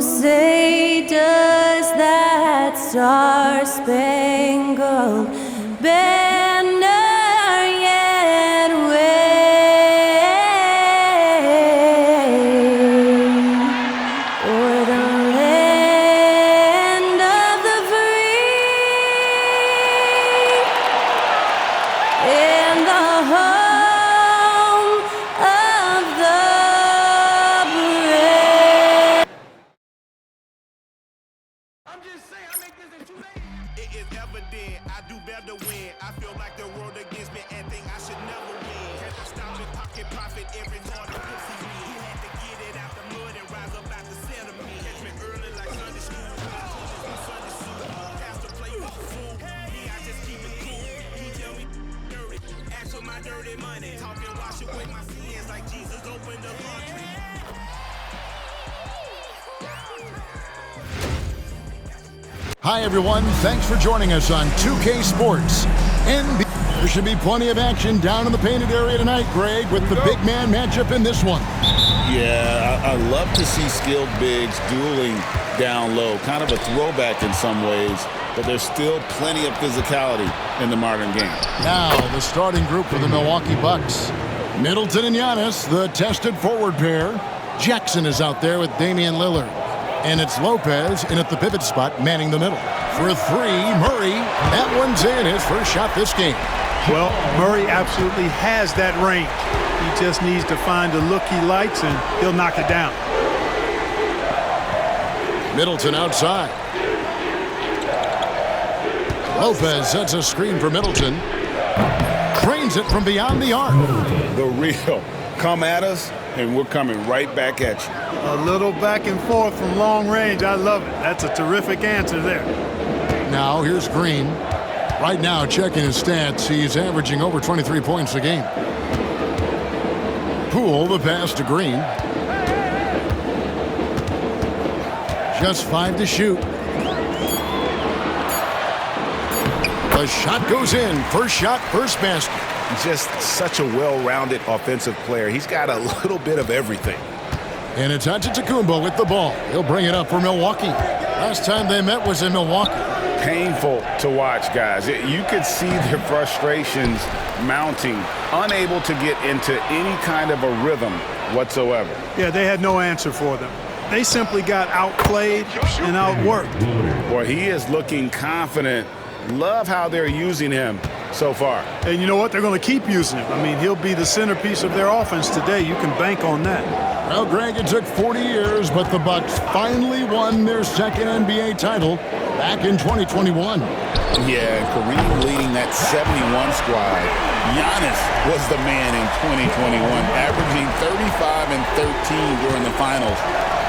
say does that star-spangled banner yet wave o'er the land of the free and the home of the brave? I'm just saying, I make this in 2 days. It is evident I do better when I feel like the world against me and think I should never win. Had to stop and pocket profit every time the pussy me. He had to get it out the mud and rise up out the center me. Catch me early like Sunday school. Sunday suit. Pastor play with the fool. Me, I just keep it cool. He tell me dirty. Ask for my dirty money. Talking wash away my sins like Jesus opened the laundry. Hi, everyone. Thanks for joining us on 2K Sports. There should be plenty of action down in the painted area tonight, Greg, with the big man matchup in this one. Yeah, I love to see skilled bigs dueling down low. Kind of a throwback in some ways, but there's still plenty of physicality in the modern game. Now, the starting group for the Milwaukee Bucks. Middleton and Giannis, the tested forward pair. Jackson is out there with Damian Lillard. And it's Lopez in at the pivot spot, manning the middle. For three, Murray. That one's in, his first shot this game. Well, Murray absolutely has that range. He just needs to find the look he likes, and he'll knock it down. Middleton outside. Lopez sets a screen for Middleton. Cranes it from beyond the arc. The real. Come at us, and we're coming right back at you. A little back and forth from long range. I love it. That's a terrific answer there. Now here's Green. Right now, checking his stats, he's averaging over 23 points a game. Poole, the pass to Green. Just 5 to shoot. The shot goes in. First shot, first basket. Just such a well-rounded offensive player. He's got a little bit of everything. And it's Antetokounmpo with the ball. He'll bring it up for Milwaukee. Last time they met was in Milwaukee. Painful to watch, guys. You could see their frustrations mounting, unable to get into any kind of a rhythm whatsoever. Yeah, they had no answer for them. They simply got outplayed and outworked. Boy, he is looking confident. Love how they're using him so far. And you know what? They're going to keep using him. I mean, he'll be the centerpiece of their offense today. You can bank on that. Well, Greg, it took 40 years, but the Bucks finally won their second NBA title back in 2021. Yeah, Kareem leading that 71 squad. Giannis was the man in 2021, averaging 35 and 13 during the finals,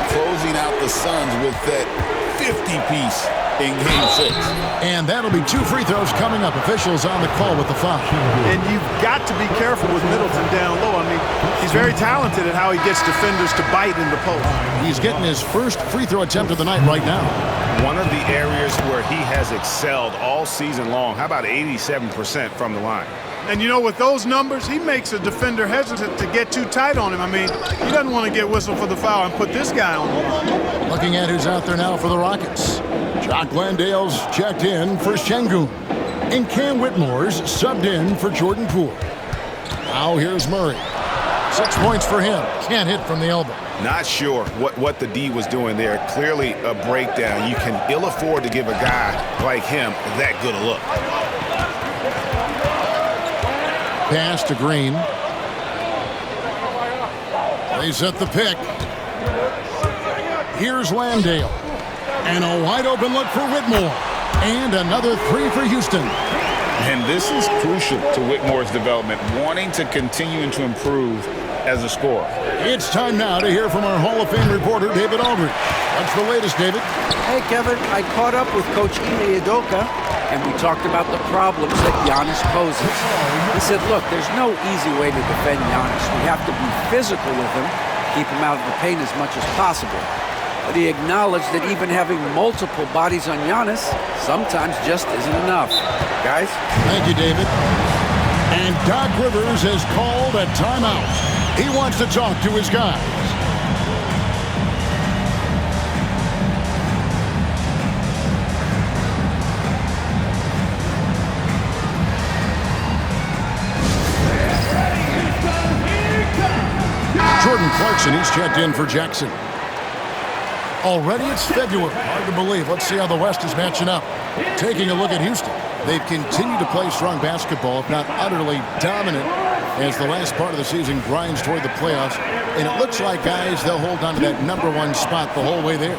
closing out the Suns with that 50-piece in Game 6. And that'll be 2 free throws coming up. Officials on the call with the foul. And you've got to be careful with Middleton down low. I mean, he's very talented at how he gets defenders to bite in the post. He's getting his first free throw attempt of the night right now. One of the areas where he has excelled all season long. How about 87% from the line? And you know, with those numbers, he makes a defender hesitant to get too tight on him. I mean, he doesn't want to get whistled for the foul and put this guy on the line. Looking at who's out there now for the Rockets. Jock Landale's checked in for Şengün. And Cam Whitmore's subbed in for Jordan Poole. Now here's Murray. 6 points for him. Can't hit from the elbow. Not sure what the D was doing there. Clearly a breakdown. You can ill afford to give a guy like him that good a look. Pass to Green. They set the pick. Here's Landale. And a wide open look for Whitmore. And another 3 for Houston. And this is crucial to Whitmore's development, wanting to continue to improve as a scorer. It's time now to hear from our Hall of Fame reporter, David Aldridge. What's the latest, David? Hey, Kevin, I caught up with Coach Ime Udoka, and we talked about the problems that Giannis poses. He said, look, there's no easy way to defend Giannis. We have to be physical with him, keep him out of the paint as much as possible. But he acknowledged that even having multiple bodies on Giannis sometimes just isn't enough. Guys? Thank you, David. And Doc Rivers has called a timeout. He wants to talk to his guys. Clarkson, he's checked in for Jackson. Already it's February. Hard to believe. Let's see how the West is matching up. Taking a look at Houston. They've continued to play strong basketball, if not utterly dominant, as the last part of the season grinds toward the playoffs. And it looks like, guys, they'll hold on to that #1 spot the whole way there.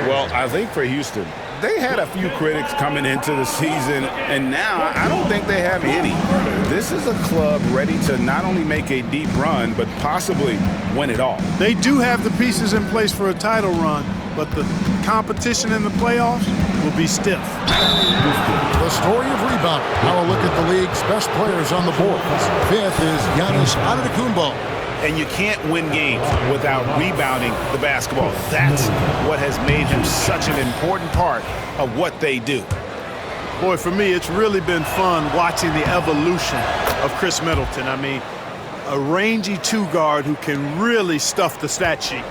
Well, I think for Houston, they had a few critics coming into the season, and now I don't think they have any. This is a club ready to not only make a deep run, but possibly win it all. They do have the pieces in place for a title run, but the competition in the playoffs will be stiff. The story of rebound. Now a look at the league's best players on the board. Fifth is Giannis Antetokounmpo. And you can't win games without rebounding the basketball. That's what has made him such an important part of what they do. Boy, for me, it's really been fun watching the evolution of Chris Middleton. I mean, a rangy two-guard who can really stuff the stat sheet.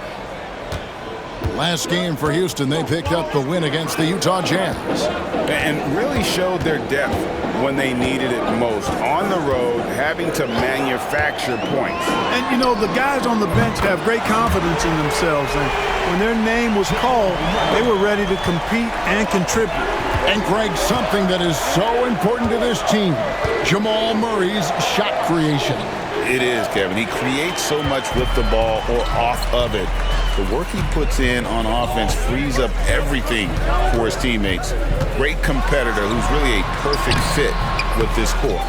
Last game for Houston, they picked up the win against the Utah Jazz. And really showed their depth when they needed it most. On the road, having to manufacture points. And, you know, the guys on the bench have great confidence in themselves. And when their name was called, they were ready to compete and contribute. And, Greg, something that is so important to this team, Jamal Murray's shot creation. It is, Kevin. He creates so much with the ball or off of it. The work he puts in on offense frees up everything for his teammates. Great competitor who's really a perfect fit with this core.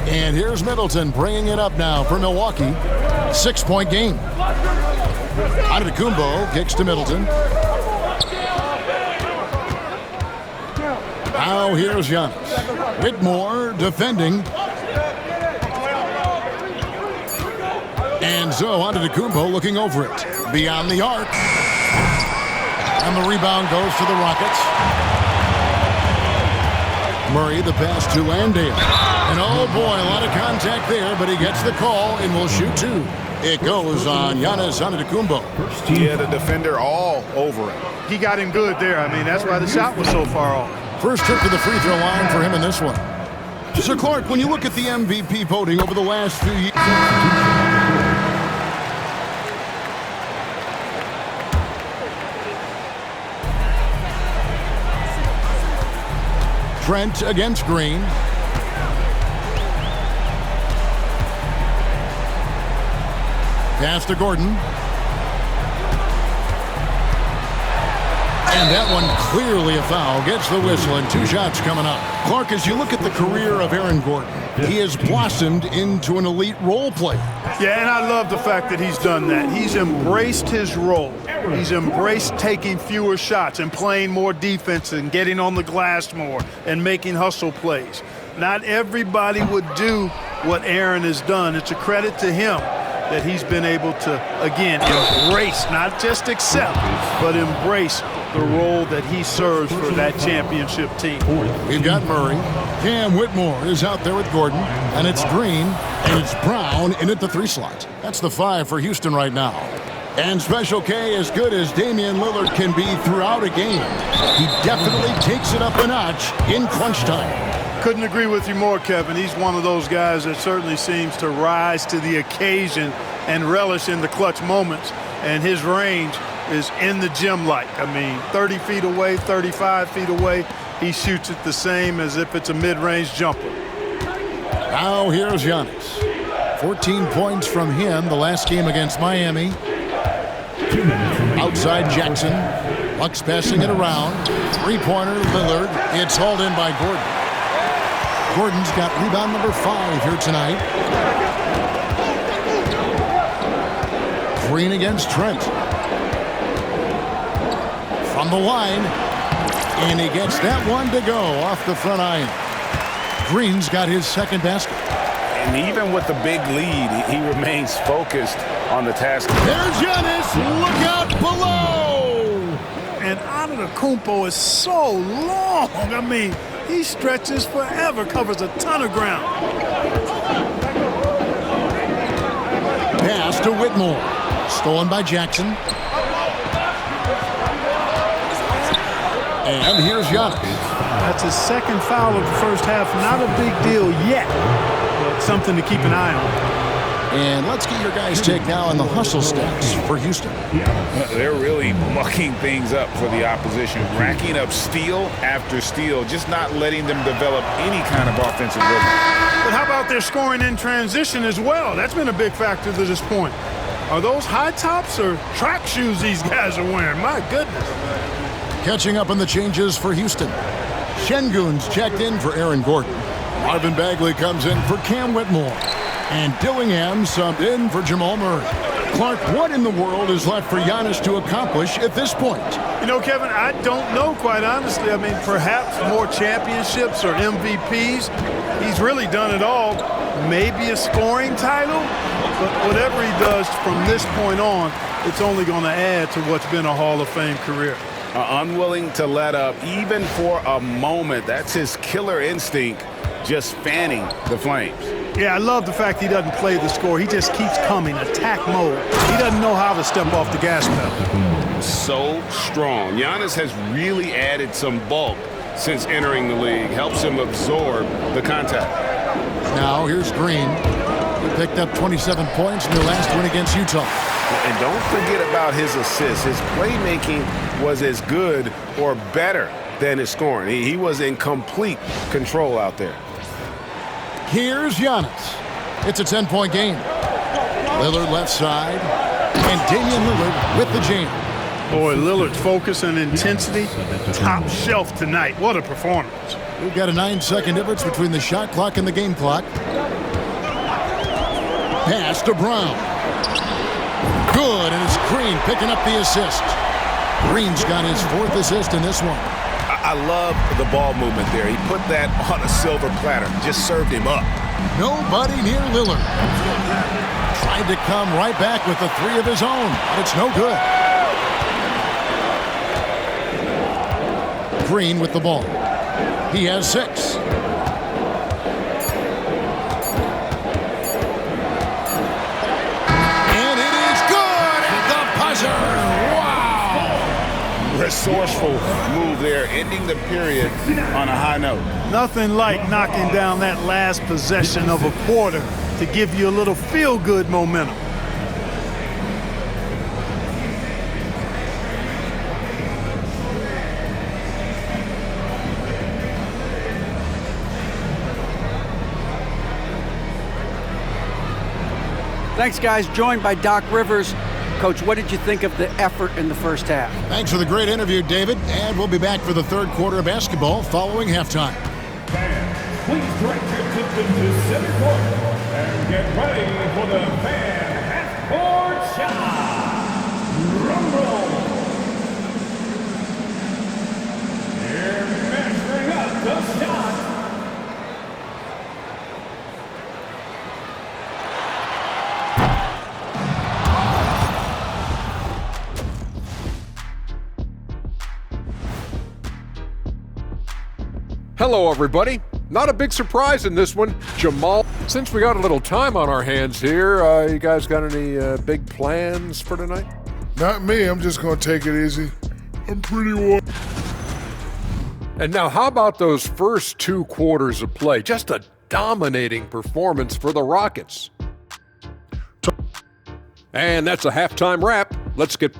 And here's Middleton bringing it up now for Milwaukee. 6-point game. Antetokounmpo kicks to Middleton. Now here's Giannis. Whitmore defending. And so Antetokounmpo looking over it. Beyond the arc. And the rebound goes to the Rockets. Murray the pass to Landale. And oh boy, a lot of contact there, but he gets the call and will shoot two. It goes on Giannis Antetokounmpo. Yeah, the defender all over him. He got him good there. I mean, that's why the shot was so far off. First trip to the free throw line for him in this one. So, Clark, when you look at the MVP voting over the last few years... Trent against Green. Pass to Gordon. And that one clearly a foul. Gets the whistle and 2 shots coming up. Clark, as you look at the career of Aaron Gordon, he has blossomed into an elite role player. Yeah, and I love the fact that he's done that. He's embraced his role. He's embraced taking fewer shots and playing more defense and getting on the glass more and making hustle plays. Not everybody would do what Aaron has done. It's a credit to him that he's been able to, again, embrace, not just accept, but embrace the role that he serves for that championship team. We've got Murray. Cam Whitmore is out there with Gordon. And it's Green. And it's Brown in at the 3 slot. That's the 5 for Houston right now. And Special K, as good as Damian Lillard can be throughout a game, he definitely takes it up a notch in crunch time. Couldn't agree with you more, Kevin. He's one of those guys that certainly seems to rise to the occasion and relish in the clutch moments. And his range is in the gym-like. I mean, 30 feet away, 35 feet away, he shoots it the same as if it's a mid-range jumper. Now here's Giannis. 14 points from him the last game against Miami. Outside Jackson. Bucks passing it around. 3-pointer, Lillard. It's hauled in by Gordon. Gordon's got rebound number 5 here tonight. Green against Trent. From the line. And he gets that one to go off the front iron. Green's got his second basket. And even with the big lead, he remains focused on the task. There's Giannis. Look out below. And Antetokounmpo is so long. I mean, he stretches forever, covers a ton of ground. Pass to Whitmore. Stolen by Jackson. And here's Giannis. That's his second foul of the first half. Not a big deal yet, but something to keep an eye on. And let's get your guys' take now on the hustle stats for Houston. They're really mucking things up for the opposition, racking up steal after steal, just not letting them develop any kind of offensive rhythm. But how about their scoring in transition as well? That's been a big factor to this point. Are those high tops or track shoes these guys are wearing? My goodness. Catching up on the changes for Houston. Şengün's checked in for Aaron Gordon. Marvin Bagley comes in for Cam Whitmore. And Dillingham subbed in for Jamal Murray. Clark, what in the world is left for Giannis to accomplish at this point? You know, Kevin, I don't know, quite honestly. I mean, perhaps more championships or MVPs. He's really done it all. Maybe a scoring title, but whatever he does from this point on, it's only going to add to what's been a Hall of Fame career. Unwilling to let up even for a moment. That's his killer instinct, just fanning the flames. Yeah, I love the fact he doesn't play the score. He just keeps coming, attack mode. He doesn't know how to step off the gas pedal. So strong. Giannis has really added some bulk since entering the league. Helps him absorb the contact. Now here's Green. He picked up 27 points in their last win against Utah. And don't forget about his assists. His playmaking was as good or better than his scoring. He was in complete control out there. Here's Giannis. It's a 10-point game. Lillard left side. And Damian Lillard with the jam. Boy, Lillard's focus and intensity, top shelf tonight. What a performance. We've got a 9-second difference between the shot clock and the game clock. Pass to Brown. Good, and it's Green picking up the assist. Green's got his 4th assist in this one. I love the ball movement there. He put that on a silver platter. Just served him up. Nobody near Lillard. Tried to come right back with the 3 of his own, but it's no good. Green with the ball. He has 6. And it is good at the buzzer. Wow! Resourceful move there, ending the period on a high note. Nothing like knocking down that last possession of a quarter to give you a little feel-good momentum. Thanks, guys. Joined by Doc Rivers. Coach, what did you think of the effort in the first half? Thanks for the great interview, David. And we'll be back for the 3rd quarter of basketball following halftime. Fans, please direct your attention to center court and get ready for the fan half-court shot. Rumble. Here measuring up the shot. Hello, everybody. Not a big surprise in this one. Jamal, since we got a little time on our hands here, you guys got any big plans for tonight? Not me. I'm just going to take it easy. I'm pretty warm. And now, how about those first 2 quarters of play? Just a dominating performance for the Rockets. And that's a halftime wrap. Let's get...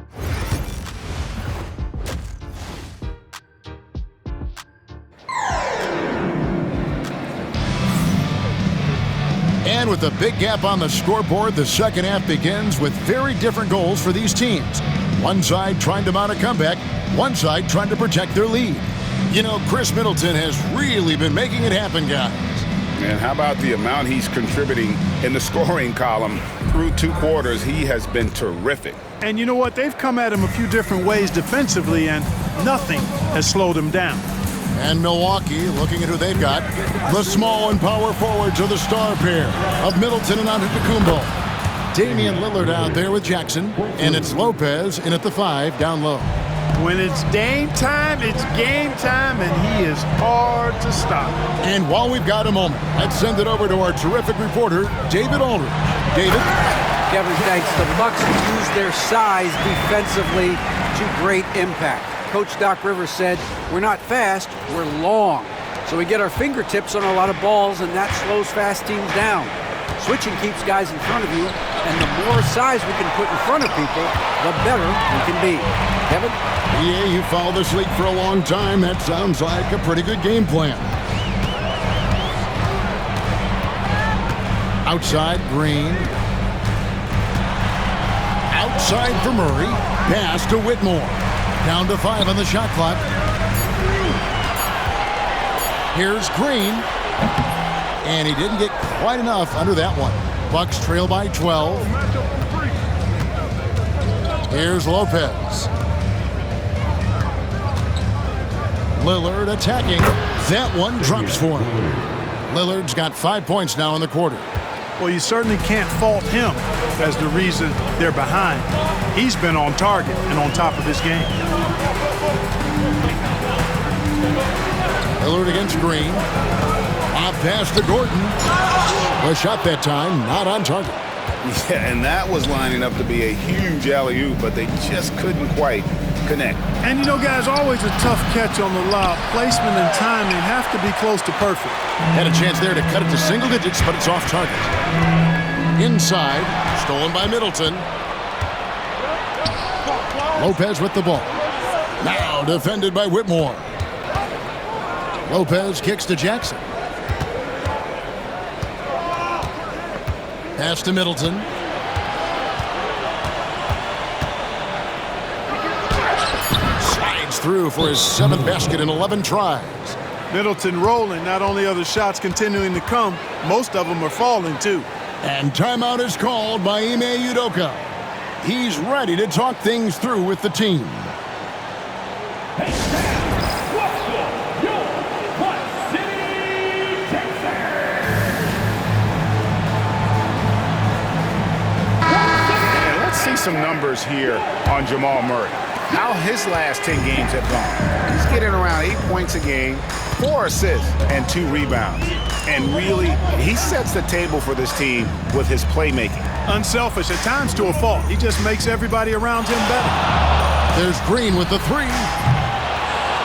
And with a big gap on the scoreboard, the second half begins with very different goals for these teams. One side trying to mount a comeback, one side trying to protect their lead. You know, Chris Middleton has really been making it happen, guys. And how about the amount he's contributing in the scoring column? Through 2 quarters, he has been terrific. And you know what? They've come at him a few different ways defensively, and nothing has slowed him down. And Milwaukee, looking at who they've got, the small and power forwards are the star pair of Middleton and Antetokounmpo. Damian Lillard out there with Jackson, and it's Lopez in at the 5 down low. When it's Dame time, it's game time, and he is hard to stop. And while we've got a moment, let's send it over to our terrific reporter, David Aldridge. David? Kevin, thanks. The Bucks use their size defensively to great impact. Coach Doc Rivers said, we're not fast, we're long. So we get our fingertips on a lot of balls, and that slows fast teams down. Switching keeps guys in front of you, and the more size we can put in front of people, the better we can be. Kevin? Yeah, you followed this league for a long time. That sounds like a pretty good game plan. Outside, Green. Outside for Murray. Pass to Whitmore. Down to 5 on the shot clock. Here's Green. And he didn't get quite enough under that one. Bucks trail by 12. Here's Lopez. Lillard attacking. That one drops for him. Lillard's got 5 points now in the quarter. Well, you certainly can't fault him as the reason they're behind. He's been on target and on top of his game. Lillard against Green. Off pass to Gordon. A shot that time, not on target. Yeah, and that was lining up to be a huge alley-oop, but they just couldn't quite connect. And you know, guys, always a tough catch on the lob. Placement and timing have to be close to perfect. Had a chance there to cut it to single digits, but it's off target. Inside, stolen by Middleton. Lopez with the ball. Now defended by Whitmore. Lopez kicks to Jackson. Pass to Middleton. Slides through for his 7th basket in 11 tries. Middleton rolling. Not only are the shots continuing to come, most of them are falling too. And timeout is called by Ime Udoka. He's ready to talk things through with the team. See some numbers here on Jamal Murray. How his last 10 games have gone. He's getting around 8 points a game, 4 assists, and 2 rebounds. And really, he sets the table for this team with his playmaking. Unselfish, at times to a fault. He just makes everybody around him better. There's Green with the 3.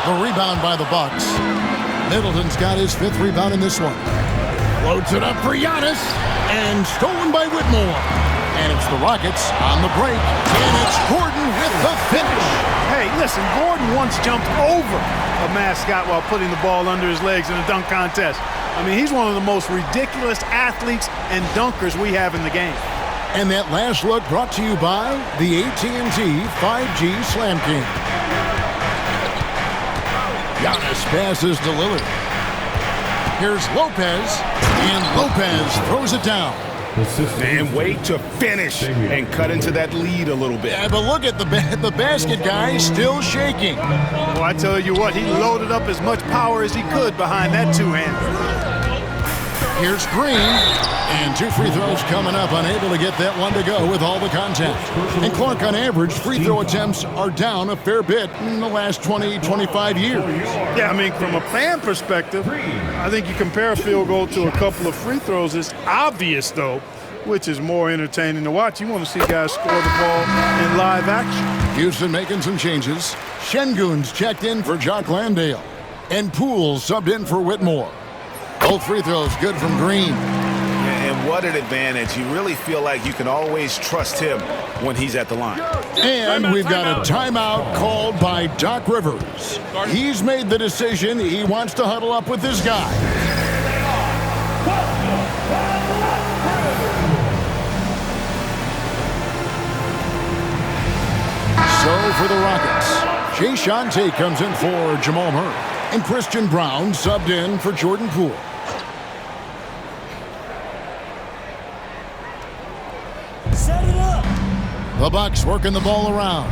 The rebound by the Bucks. Middleton's got his 5th rebound in this one. Floats it up for Giannis, and stolen by Whitmore. And it's the Rockets on the break. And it's Gordon with the finish. Hey, listen, Gordon once jumped over a mascot while putting the ball under his legs in a dunk contest. I mean, he's one of the most ridiculous athletes and dunkers we have in the game. And that last look brought to you by the AT&T 5G Slam King. Giannis passes to Lillard. Here's Lopez, and Lopez throws it down. And wait to finish and cut into that lead a little bit. Yeah, but look at the basket guy still shaking. Well, I tell you what, he loaded up as much power as he could behind that two-hander. Here's Green, and 2 free throws coming up, unable to get that one to go with all the contact. And Clark, on average, free throw attempts are down a fair bit in the last 20, 25 years. Yeah, I mean, from a fan perspective, I think you compare a field goal to a couple of free throws. It's obvious, though, which is more entertaining to watch. You want to see guys score the ball in live action. Houston making some changes. Şengün's checked in for Jock Landale. And Poole subbed in for Whitmore. Both free throws good from Green. And what an advantage. You really feel like you can always trust him when he's at the line. And we've got a timeout called by Doc Rivers. He's made the decision. He wants to huddle up with this guy. So for the Rockets, Jay Shante comes in for Jamal Murray. And Christian Brown subbed in for Jordan Poole. Set it up. The Bucks working the ball around.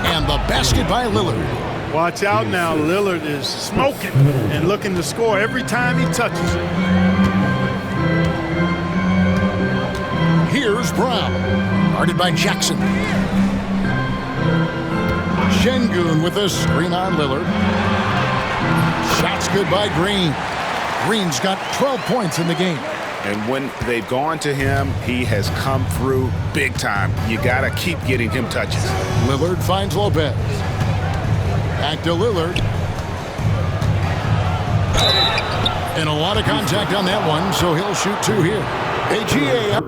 And the basket by Lillard. Watch out now. Lillard is smoking and looking to score every time he touches it. Here's Brown. Guarded by Jackson. Şengün with a screen on Lillard. Shots good by Green. Green's got 12 points in the game. And when they've gone to him, he has come through big time. You got to keep getting him touches. Lillard finds Lopez. Back to Lillard. And a lot of contact on that one, so he'll shoot 2 here. AGA.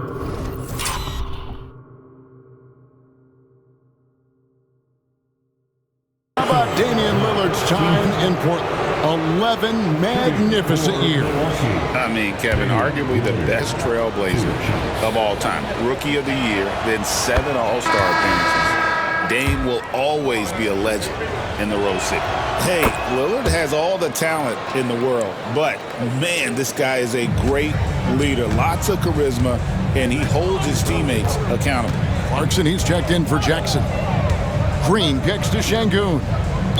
How about Damian Lillard's time in Portland? 11 magnificent years. I mean, Kevin, arguably the best trailblazer of all time. Rookie of the year, then 7 All-Star appearances. Dame will always be a legend in the Rose City. Hey, Lillard has all the talent in the world, but, man, this guy is a great leader. Lots of charisma, and he holds his teammates accountable. Clarkson, he's checked in for Jackson. Green kicks to Şengün.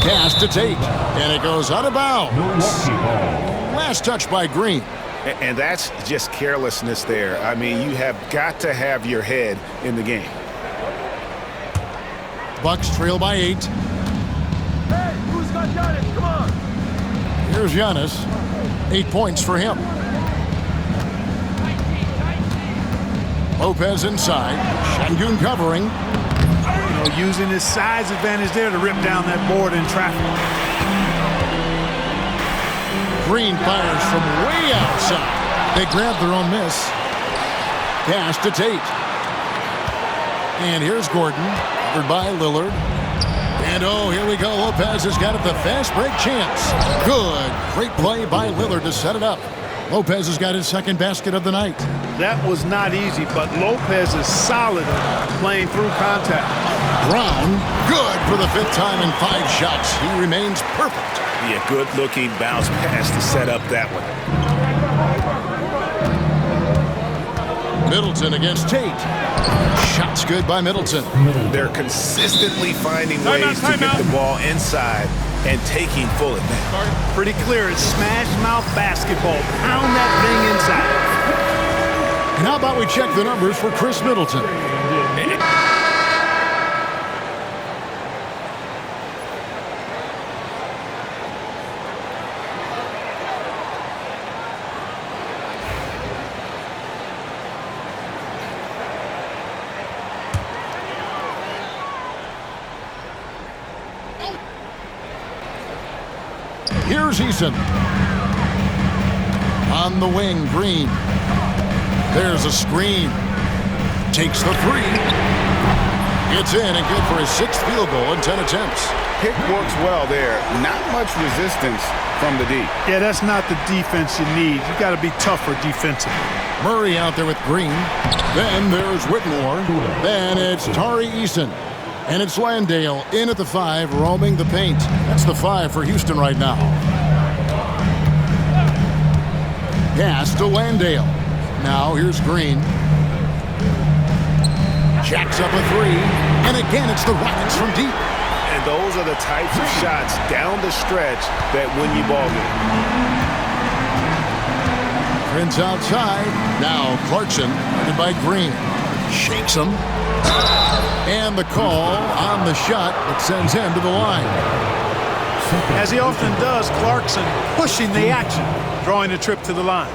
Pass to Tate, and it goes out of bounds. Last touch by Green. And that's just carelessness there. I mean, you have got to have your head in the game. Bucks trail by 8. Hey, who's got Giannis? Come on. Here's Giannis. 8 points for him. Lopez inside. Şengün covering. Using his size advantage there to rip down that board in traffic. Green fires from way outside. They grab their own miss. Pass to Tate. And here's Gordon, covered by Lillard. And oh, here we go. Lopez has got it, the fast break chance. Good. Great play by Lillard to set it up. Lopez has got his second basket of the night. That was not easy, but Lopez is solid playing through contact. Brown, good for the 5th time in 5 shots. He remains perfect. Yeah, good-looking bounce pass to set up that one. Middleton against Tate. Shots good by Middleton. They're consistently finding ways to get the ball inside and taking full advantage. Pretty clear, it's smash mouth basketball. Pound that thing inside. And how about we check the numbers for Chris Middleton? Here's Eason. On the wing, Green. There's a screen. Takes the 3. It's in and good for his 6th field goal in 10 attempts. Pick works well there. Not much resistance from the D. Yeah, that's not the defense you need. You got to be tougher defensively. Murray out there with Green. Then there's Whitmore. Then it's Tari Eason. And it's Landale in at the 5, roaming the paint. That's the 5 for Houston right now. Pass to Landale. Now here's Green. Jacks up a 3. And again, it's the Rockets from deep. And those are the types of shots down the stretch that win you ball game. Prince outside. Now Clarkson, guarded by Green. Shakes him. And the call on the shot that sends him to the line. As he often does, Clarkson pushing the action, drawing a trip to the line.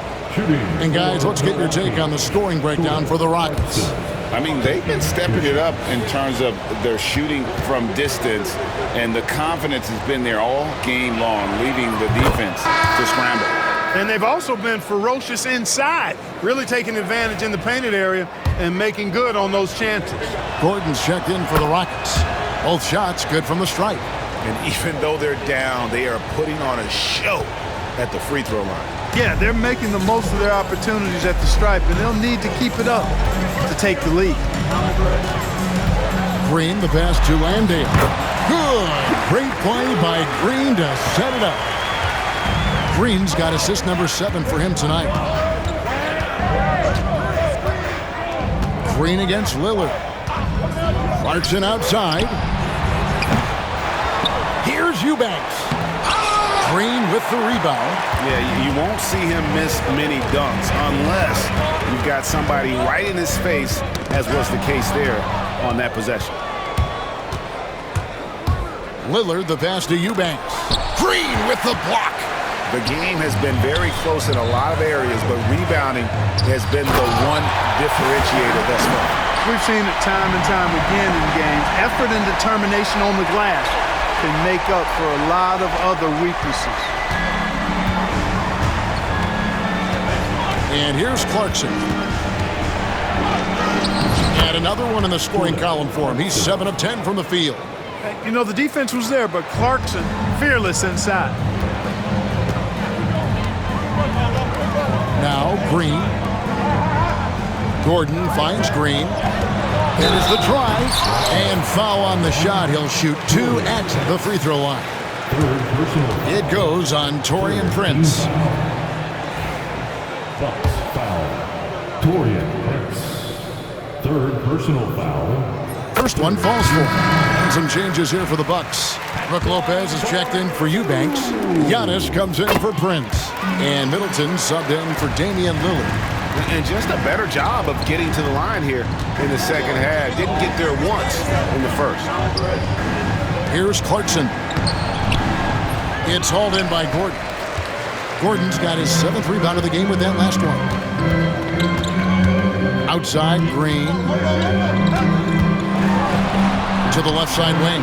And guys, let's get your take on the scoring breakdown for the Rockets. I mean, they've been stepping it up in terms of their shooting from distance, and the confidence has been there all game long, leaving the defense to scramble. And they've also been ferocious inside, really taking advantage in the painted area and making good on those chances. Gordon's checked in for the Rockets. Both shots good from the stripe. And even though they're down, they are putting on a show at the free throw line. Yeah, they're making the most of their opportunities at the stripe, and they'll need to keep it up to take the lead. Green, the pass to Landale. Good. Great play by Green to set it up. Green's got assist number 7 for him tonight. Green against Lillard. Clarkson outside. Here's Eubanks. Green with the rebound. Yeah, you won't see him miss many dunks unless you've got somebody right in his face, as was the case there on that possession. Lillard, the pass to Eubanks. Green with the block. The game has been very close in a lot of areas, but rebounding has been the one differentiator thus far. We've seen it time and time again in games. Effort and determination on the glass can make up for a lot of other weaknesses. And here's Clarkson. And another one in the scoring column for him. He's 7 of 10 from the field. You know, the defense was there, but Clarkson fearless inside. Now Green. Gordon finds Green. Here's the try. And foul on the shot. He'll shoot 2 at the free throw line. It goes on Taurean Prince. Bucks foul. Taurean Prince. Third personal foul. First one falls for him. And some changes here for the Bucks. Brook Lopez is checked in for Eubanks. Giannis comes in for Prince. And Middleton subbed in for Damian Lillard. And just a better job of getting to the line here in the second half. Didn't get there once in the first. Here's Clarkson. It's hauled in by Gordon. Gordon's got his 7th rebound of the game with that last one. Outside, Green. To the left side wing.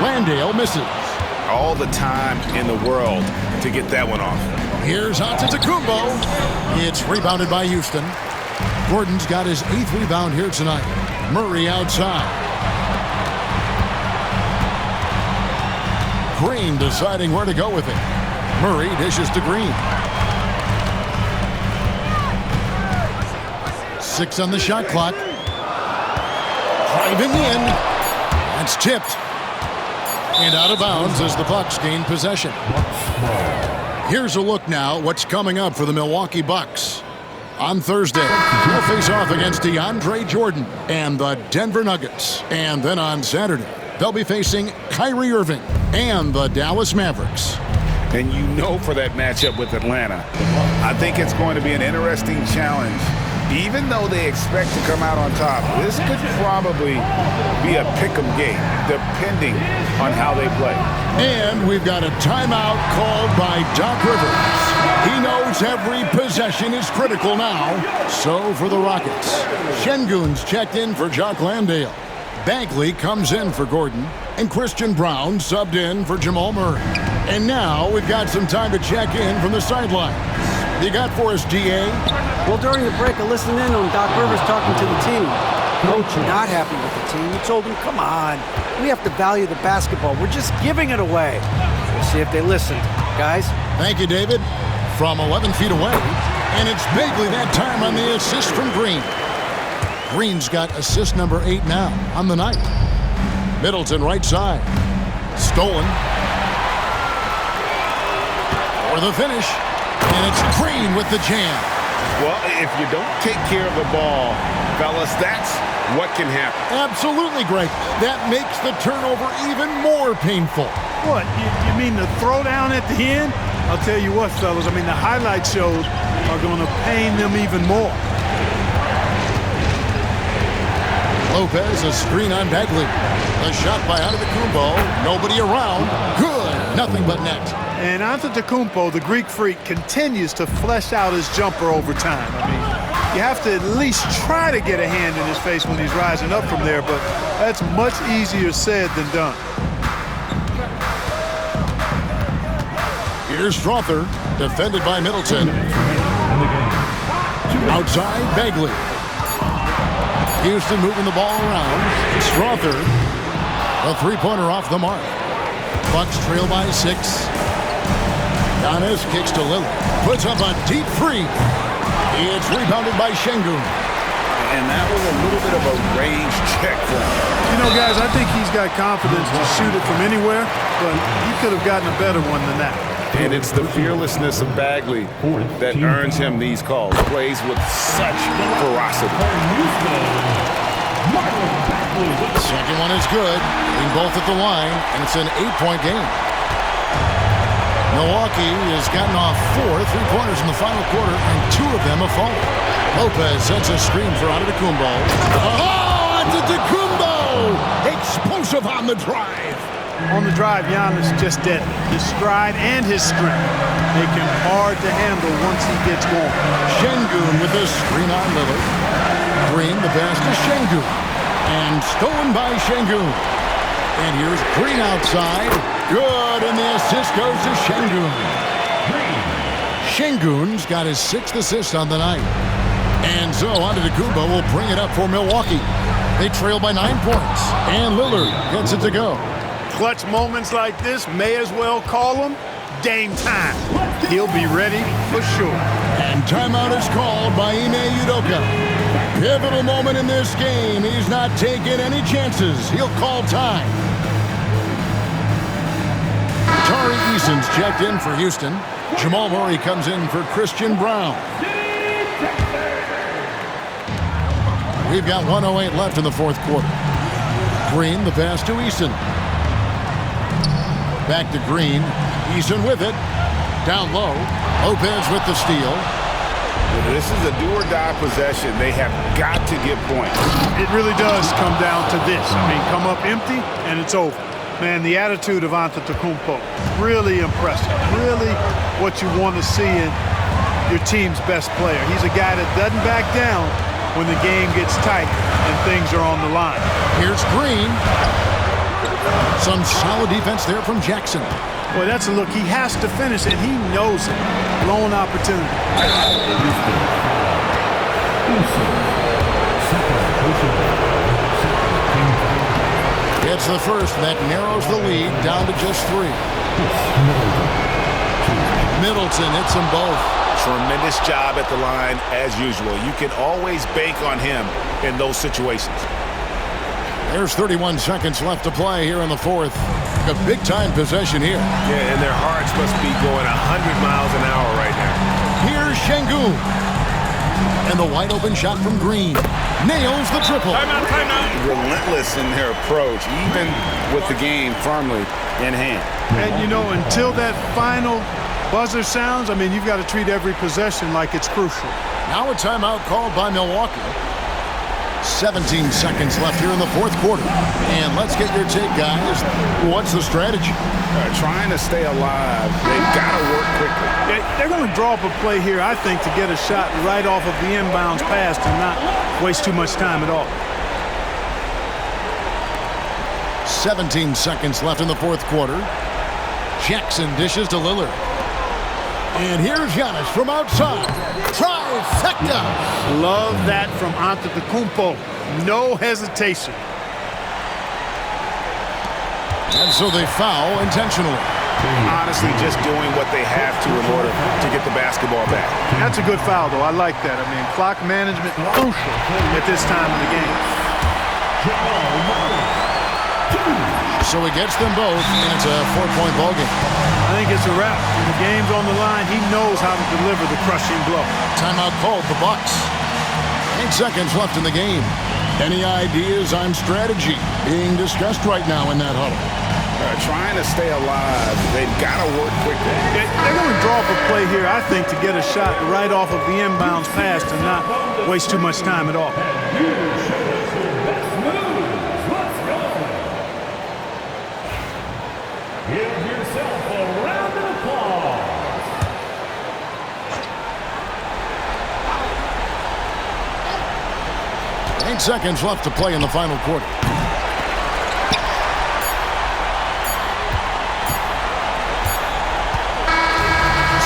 Landale misses. All the time in the world to get that one off. Here's Antetokounmpo. It's rebounded by Houston. Gordon's got his 8th rebound here tonight. Murray outside. Green deciding where to go with it. Murray dishes to Green. 6 on the shot clock. Driving in. That's tipped. And out of bounds as the Bucks gain possession. Here's a look now what's coming up for the Milwaukee Bucks. On Thursday, they'll face off against DeAndre Jordan and the Denver Nuggets. And then on Saturday, they'll be facing Kyrie Irving and the Dallas Mavericks. And you know for that matchup with Atlanta, I think it's going to be an interesting challenge. Even though they expect to come out on top, this could probably be a pick-em game, depending on how they play. And we've got a timeout called by Doc Rivers. He knows every possession is critical now. So for the Rockets, Şengün's checked in for Jock Landale. Bagley comes in for Gordon, and Christian Brown subbed in for Jamal Murray. And now we've got some time to check in from the sidelines. You got for us, DA? Well, during the break, I listened in on Doc Rivers talking to the team. Coach not happy with the team. He told them, come on, we have to value the basketball. We're just giving it away. We'll see if they listen. Guys? Thank you, David. From 11 feet away, and it's Bagley that time on the assist from Green. Green's got assist number 8 now on the night. Middleton right side. Stolen. For the finish. And it's Green with the jam. Well, if you don't take care of the ball, fellas, that's what can happen. Absolutely, Greg. That makes the turnover even more painful. What, you mean the throwdown at the end? I'll tell you what, fellas, I mean, the highlight shows are going to pain them even more. Lopez, a screen on Bagley. A shot by Antetokounmpo. Nobody around. Good. Nothing but net. And Antetokounmpo, the Greek freak, continues to flesh out his jumper over time. I mean, you have to at least try to get a hand in his face when he's rising up from there, but that's much easier said than done. Here's Strother, defended by Middleton. Outside, Bagley. Houston moving the ball around. Strother, a three-pointer off the mark. Bucks trail by 6. Giannis kicks to Lillard. Puts up a deep three. It's rebounded by Şengün. And that was a little bit of a range check for him. You know, guys, I think he's got confidence to shoot it from anywhere, but he could have gotten a better one than that. And it's the fearlessness of Bagley that earns him these calls. Plays with such ferocity. Second one is good. Being both at the line, and it's an 8-point game. Milwaukee has gotten off 4 3-pointers in the final quarter, and 2 of them have fallen. Lopez sets a screen for Antetokounmpo. Oh, Antetokounmpo! Explosive on the drive. On the drive, Giannis just dead. His stride and his strength make him hard to handle once he gets going. Şengün with a screen on Lillard. Green, the pass to Şengün. And stolen by Şengün. And here's Green outside. Good, and the assist goes to Şengün. Şengün's got his 6th assist on the night. And so Antetokounmpo will bring it up for Milwaukee. They trail by 9 points, and Lillard gets it to go. Clutch moments like this may as well call them game time. He'll be ready for sure. And timeout is called by Ime Udoka. Pivotal moment in this game. He's not taking any chances. He'll call time. Tari Eason's checked in for Houston. Jamal Murray comes in for Christian Brown. We've got 1:08 left in the fourth quarter. Green, the pass to Eason. Back to Green. Eason with it. Down low. Lopez with the steal. This is a do-or-die possession. They have got to get points. It really does come down to this. I mean, come up empty, and it's over. Man, the attitude of Antetokounmpo, really impressive. Really what you want to see in your team's best player. He's a guy that doesn't back down when the game gets tight and things are on the line. Here's Green. Some solid defense there from Jackson. Boy, that's a look. He has to finish, and he knows it. Blown opportunity. It's the first that narrows the lead down to just 3. Middleton hits them both. Tremendous job at the line as usual. You can always bank on him in those situations. There's 31 seconds left to play here in the fourth. A big-time possession here. Yeah, and their hearts must be going 100 miles an hour right now. Here's Şengün. And the wide-open shot from Green. Nails the triple. Relentless in their approach, even with the game firmly in hand. And, you know, until that final buzzer sounds, I mean, you've got to treat every possession like it's crucial. Now a timeout called by Milwaukee. 17 seconds left here in the fourth quarter. And let's get your take, guys. What's the strategy? Trying to stay alive. They've got to work quickly. They're going to draw up a play here, I think, to get a shot right off of the inbounds pass and not waste too much time at all. 17 seconds left in the fourth quarter. Jackson dishes to Lillard. And here's Giannis from outside. Trifecta. Love that from Antetokounmpo. No hesitation. And so they foul intentionally. Honestly, just doing what they have to in order to get the basketball back. That's a good foul, though. I like that. I mean, clock management crucial at this time of the game. So he gets them both, and it's a 4-point ball game. I think it's a wrap. When the game's on the line, he knows how to deliver the crushing blow. Timeout called the Bucks. 8 seconds left in the game. Any ideas on strategy being discussed right now in that huddle? Trying to stay alive. They've got to work quickly. They're going to draw up a play here, I think, to get a shot right off of the inbounds pass and not waste too much time at all. Give yourself a round of applause. 8 seconds left to play in the final quarter.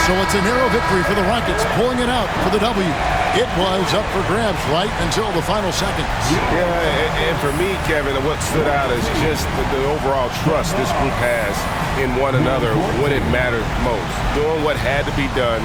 So it's a narrow victory for the Rockets, pulling it out for the W. It was up for grabs right until the final seconds. Yeah, and for me, Kevin, what stood out is just the overall trust this group has in one another when it mattered most. Doing what had to be done.